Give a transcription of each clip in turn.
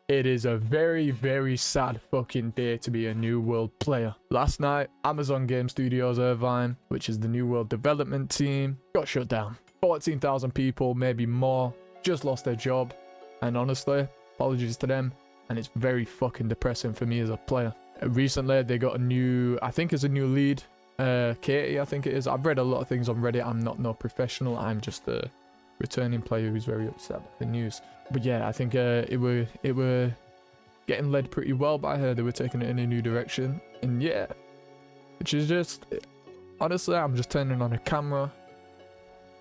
It is a very, very sad fucking day to be a New World player. Last night, Amazon Game Studios Irvine, which is the New World development team, got shut down. 14,000 people, maybe more, just lost their job. And honestly, apologies to them. And it's very fucking depressing for me as a player. Recently, they got a new, I think it's a new lead. Katie, I think it is. I've read a lot of things on Reddit. I'm not no professional. I'm just a returning player who's very upset about the news. But yeah, I think it were getting led pretty well by her. They were taking it in a new direction. And yeah, which is just, honestly, I'm just turning on a camera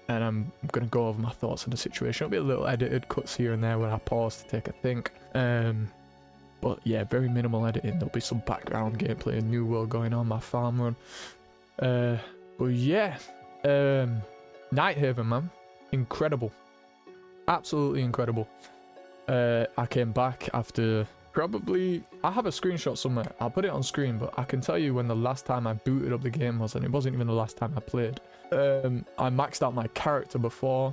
and I'm going to go over my thoughts on the situation. It'll be a little edited cuts here and there when I pause to take a think. But yeah, very minimal editing. There'll be some background gameplay and New World going on, my farm run. But yeah, Nighthaven, man. Incredible. Absolutely incredible. I came back after probably, I have a screenshot somewhere. I'll put it on screen, but I can tell you when the last time I booted up the game was, and it wasn't even the last time I played. I maxed out my character before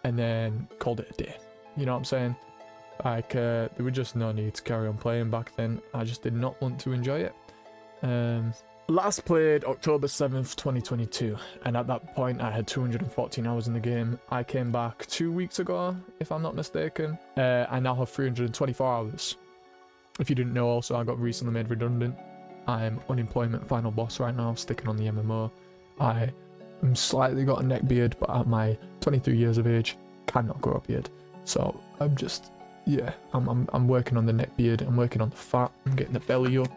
and then called it a day. You know what I'm saying? Like, there was just no need to carry on playing back then. I just did not want to enjoy it. Last played October 7th, 2022, and at that point I had 214 hours in the game. I came back 2 weeks ago, if I'm not mistaken. I now have 324 hours. If you didn't know, also, I got recently made redundant. I'm unemployment final boss right now, sticking on the MMO. I slightly got a neck beard, but at my 23 years of age, cannot grow a beard. So I'm just, yeah, I'm working on the neck beard, I'm working on the fat, I'm getting the belly up.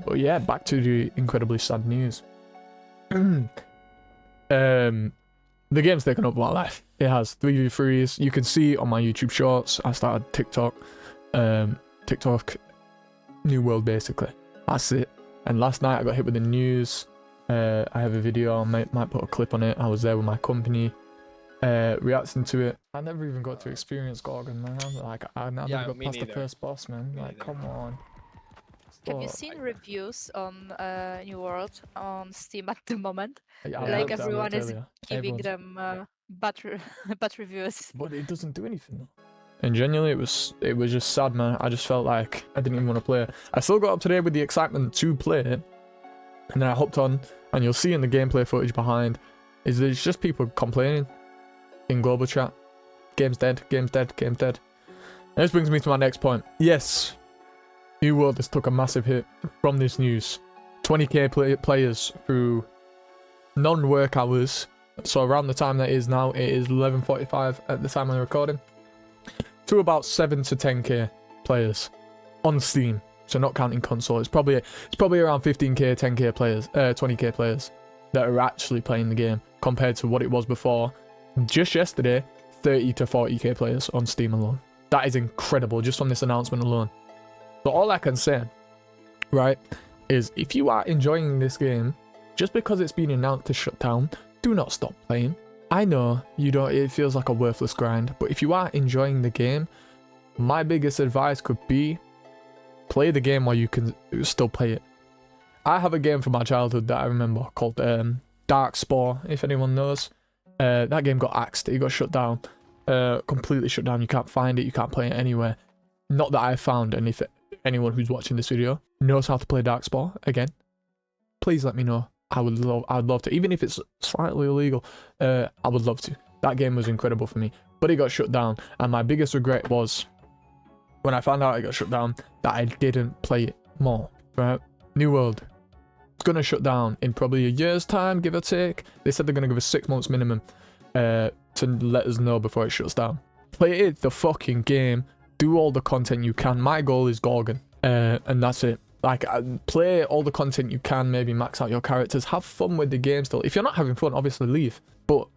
But yeah, back to the incredibly sad news. The game's taken up my life. It has 3v3s. You can see on my YouTube shorts, I started TikTok. TikTok, New World basically. That's it. And last night I got hit with the news. I have a video, I might put a clip on it. I was there with my company, reacting to it. I never even got to experience Gorgon, man. Like, I never got past the first boss, man. Like, come on. Have you seen reviews on New World on Steam at the moment? Yeah, like everyone is giving them bad reviews. But it doesn't do anything though. And genuinely, it was just sad, man. I just felt like I didn't even want to play it. I still got up today with the excitement to play it, and then I hopped on, and you'll see in the gameplay footage behind, is there's just people complaining in global chat. Game's dead, game's dead, game's dead. And this brings me to my next point. Yes, New World has took a massive hit from this news. 20k players through non-work hours. So around the time that is now, it is 11:45 at the time I'm recording. To about 7 to 10k players on Steam. So not counting console. It's probably around 15k, 10k players, 20k players that are actually playing the game compared to what it was before. Just yesterday, 30 to 40k players on Steam alone. That is incredible just from this announcement alone. So all I can say, right, is if you are enjoying this game, just because it's been announced to shut down, do not stop playing. I know you don't, it feels like a worthless grind, but if you are enjoying the game, my biggest advice could be play the game while you can still play it. I have a game from my childhood that I remember called Darkspore, if anyone knows. That game got axed, it got shut down, completely shut down. You can't find it, you can't play it anywhere. Not that I found, and if anyone who's watching this video knows how to play Darkspore again, please let me know. I'd love to, even if it's slightly illegal. I would love to. That game was incredible for me, but it got shut down, and my biggest regret was when I found out it got shut down that I didn't play it more. Right? New World, it's gonna shut down in probably a year's time, give or take. They said they're gonna give us 6 months minimum to let us know before it shuts down. Play the fucking game. Do all the content you can. My goal is Gorgon, and that's it. Like, play all the content you can, maybe max out your characters, have fun with the game still. If you're not having fun, obviously leave. But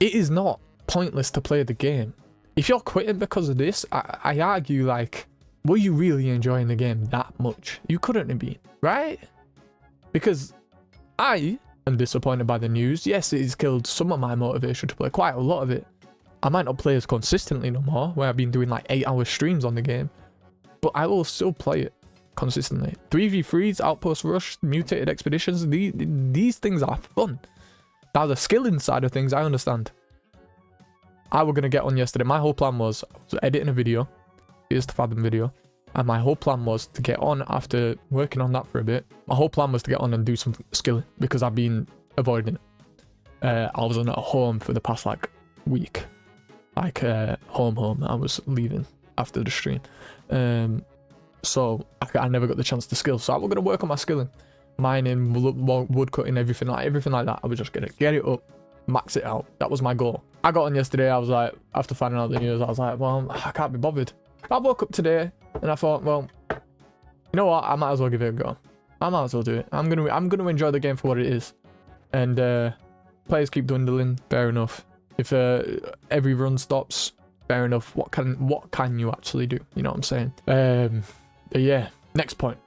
it is not pointless to play the game. If you're quitting because of this, I argue, like, were you really enjoying the game that much? You couldn't have been, right? Because I am disappointed by the news. Yes, it has killed some of my motivation to play, quite a lot of it. I might not play as consistently no more, where I've been doing like 8-hour streams on the game, but I will still play it consistently. 3v3s, Outpost Rush, Mutated Expeditions, these things are fun. Now the skilling side of things, I understand. I was going to get on yesterday. My whole plan was editing a video, Here's the Fathom video. And my whole plan was to get on after working on that for a bit. My whole plan was to get on and do some skilling because I've been avoiding it. I was on at home for the past like week. Like home. I was leaving after the stream. So I never got the chance to skill. So I was going to work on my skilling. Mining, wood cutting, everything like that. I was just going to get it up, max it out. That was my goal. I got on yesterday. I was like, after finding out the news, I was like, well, I can't be bothered. I woke up today and I thought, well, you know what? I might as well give it a go. I might as well do it. I'm gonna enjoy the game for what it is. And players keep dwindling. Fair enough. If every run stops, fair enough. What can you actually do? You know what I'm saying? But yeah. Next point.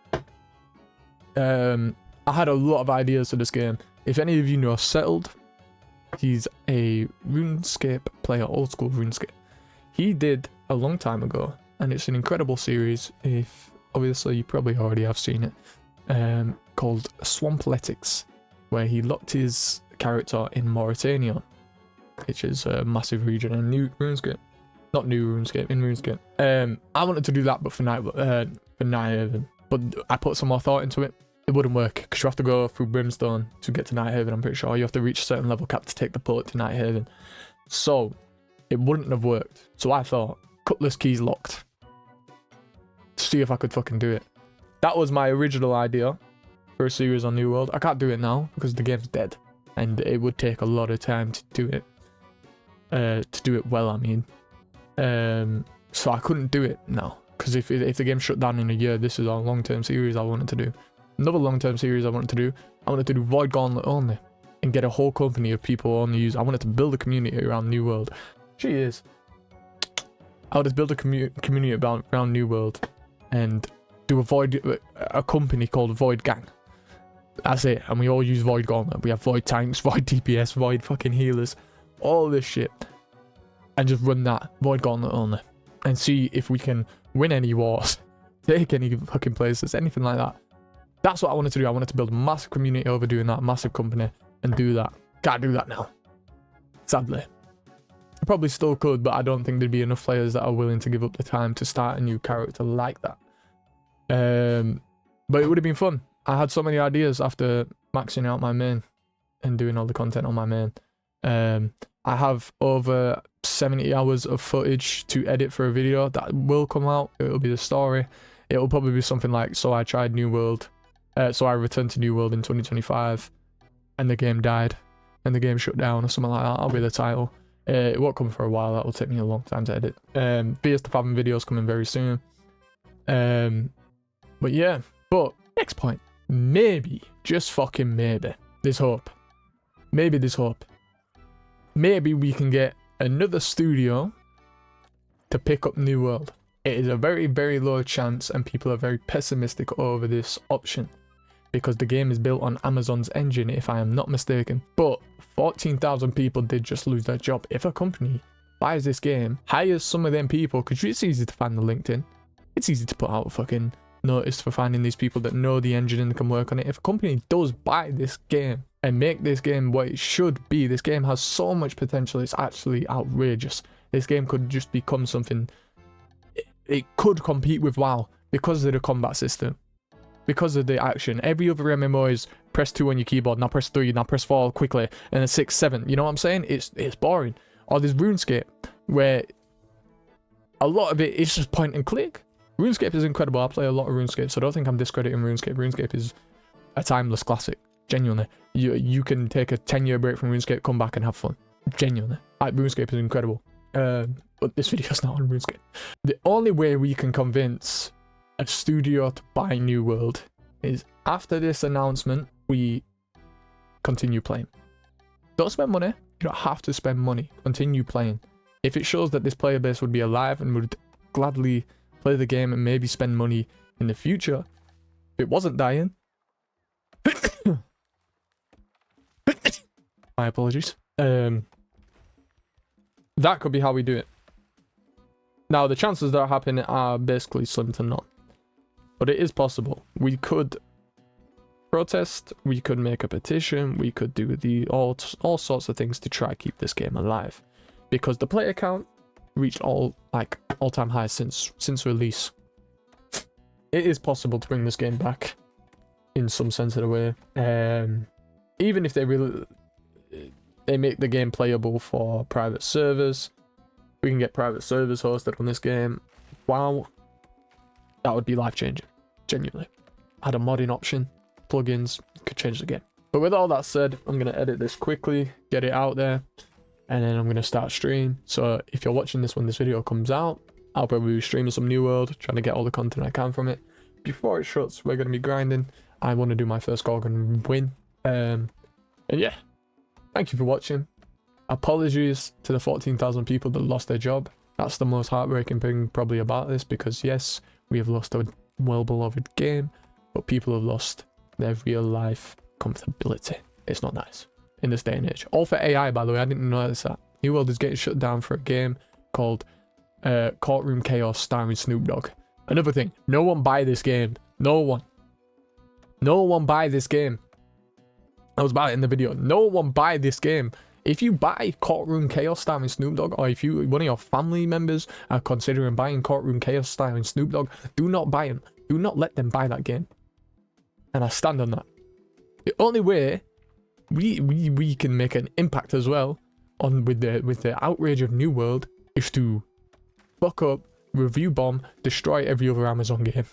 I had a lot of ideas for this game. If any of you know Settled, he's a RuneScape player, old school RuneScape. He did a long time ago, and it's an incredible series. If obviously you probably already have seen it, called Swampletics, where he locked his character in Mauritania, which is a massive region in new RuneScape. Not new RuneScape, in RuneScape. I wanted to do that, but for Nighthaven. But I put some more thought into it. It wouldn't work because you have to go through Brimstone to get to Nighthaven. I'm pretty sure you have to reach a certain level cap to take the port to Nighthaven. So it wouldn't have worked. So I thought, Cutlass Keys locked. See if I could fucking do it. That was my original idea for a series on New World. I can't do it now because the game's dead, and it would take a lot of time to do it. To do it well, I mean. So I couldn't do it now because if the game shut down in a year, this is our long-term series I wanted to do. Another long-term series I wanted to do Void Gauntlet only and get a whole company of people only use. I wanted to build a community around New World. Cheers. I would just build a community around New World and do a company called Void Gang. That's it. And we all use Void Gauntlet. We have Void Tanks, Void DPS, Void fucking healers, all this shit. And just run that Void Gauntlet only. And see if we can win any wars, take any fucking places, anything like that. That's what I wanted to do. I wanted to build a massive community over doing that, massive company, and do that. Can't do that now. Sadly. I probably still could, but I don't think there'd be enough players that are willing to give up the time to start a new character like that. But it would have been fun. I had so many ideas after maxing out my main and doing all the content on my main. I have over 70 hours of footage to edit for a video that will come out. It'll be the story. It'll probably be something like, so I tried New World. So I returned to New World in 2025 and the game died and the game shut down or something like that. That'll be the title. It won't come for a while. That will take me a long time to edit. BS the Fathom videos coming very soon. But yeah. But next point. Maybe, just fucking maybe, there's hope. Maybe there's hope. Maybe we can get another studio to pick up New World. It is a very, very low chance, and people are very pessimistic over this option because the game is built on Amazon's engine, if I am not mistaken. But 14,000 people did just lose their job. If a company buys this game, hires some of them people, because it's easy to find the LinkedIn. It's easy to put out a fucking notice for finding these people that know the engine and can work on it. If a company does buy this game and make this game what it should be, this game has so much potential. It's actually outrageous. This game could just become something. It could compete with WoW because of the combat system, because of the action. Every other MMO is press 2 on your keyboard, now press 3, now press 4 quickly, and then 6, 7. You know what I'm saying? It's boring. Or there's RuneScape, where a lot of it is just point and click. RuneScape is incredible. I play a lot of RuneScape, so I don't think I'm discrediting RuneScape. RuneScape is a timeless classic. Genuinely. You can take a 10-year break from RuneScape, come back and have fun. Genuinely. RuneScape is incredible. But this video's not on RuneScape. The only way we can convince a studio to buy New World is after this announcement, we continue playing. Don't spend money. You don't have to spend money. Continue playing. If it shows that this player base would be alive and would gladly play the game and maybe spend money in the future, if it wasn't dying. My apologies. That could be how we do it. Now, the chances that happen are basically slim to none. But it is possible. We could protest, we could make a petition, we could do all sorts of things to try to keep this game alive. Because the player count reached all-time highs since release. It is possible to bring this game back in some sense of the way. Even if they make the game playable for private servers, we can get private servers hosted on this game. Wow, that would be life-changing, genuinely. Add a modding option, plugins, could change the game. But with all that said, I'm going to edit this quickly, get it out there, and then I'm going to start stream. So if you're watching this when this video comes out, I'll probably be streaming some New World, trying to get all the content I can from it. Before it shuts, we're going to be grinding. I want to do my first Gorgon win. And yeah, thank you for watching. Apologies to the 14,000 people that lost their job. That's the most heartbreaking thing probably about this, because yes, we have lost a well-beloved game, but people have lost their real life comfortability. It's not nice in this day and age. All for AI, by the way. I didn't notice that. New World is getting shut down for a game called Courtroom Chaos starring Snoop Dogg. Another thing, no one buy this game. No one buy this game. I was about it in the video. No one buy this game. If you buy Courtroom Chaos starring Snoop Dogg, or if one of your family members are considering buying Courtroom Chaos starring Snoop Dogg, do not buy them. Do not let them buy that game. And I stand on that. The only way we can make an impact as well with the outrage of New World is to fuck up, review bomb, destroy every other Amazon game.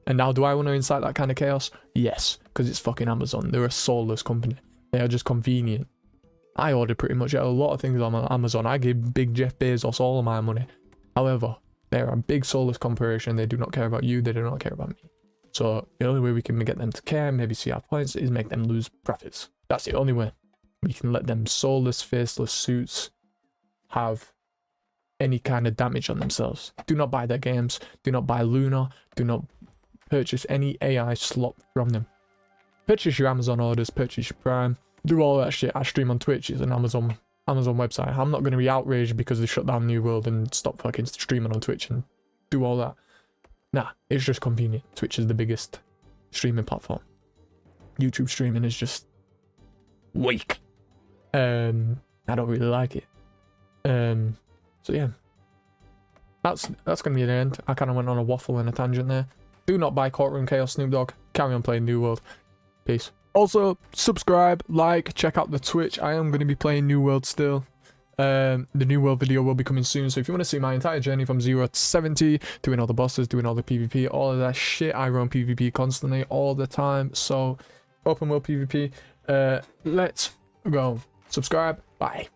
And now, do I want to incite that kind of chaos? Yes, because it's fucking Amazon. They're a soulless company. They are just convenient. I order pretty much a lot of things on Amazon. I give big Jeff Bezos all of my money. However, they're a big soulless corporation. They do not care about you. They do not care about me. So the only way we can get them to care, maybe see our points, is make them lose profits. That's the only way. We can let them soulless, faceless suits have any kind of damage on themselves. Do not buy their games. Do not buy Luna. Do not purchase any AI slop from them. Purchase your Amazon orders. Purchase your Prime. Do all that shit. I stream on Twitch. It's an Amazon website. I'm not going to be outraged because they shut down New World and stop fucking streaming on Twitch and do all that. Nah, it's just convenient. Twitch is the biggest streaming platform. YouTube streaming is just weak. I don't really like it. So yeah, that's gonna be the end. I kind of went on a waffle and a tangent there. Do not buy Courtroom Chaos Snoop Dogg. Carry on playing New World. Peace. Also, subscribe, like, check out the Twitch. I am going to be playing New World still. The New World video will be coming soon. So if you want to see my entire journey from 0 to 70, doing all the bosses, doing all the PvP, all of that shit, I run PvP constantly, all the time. So, open world PvP. Let's go. Subscribe. Bye.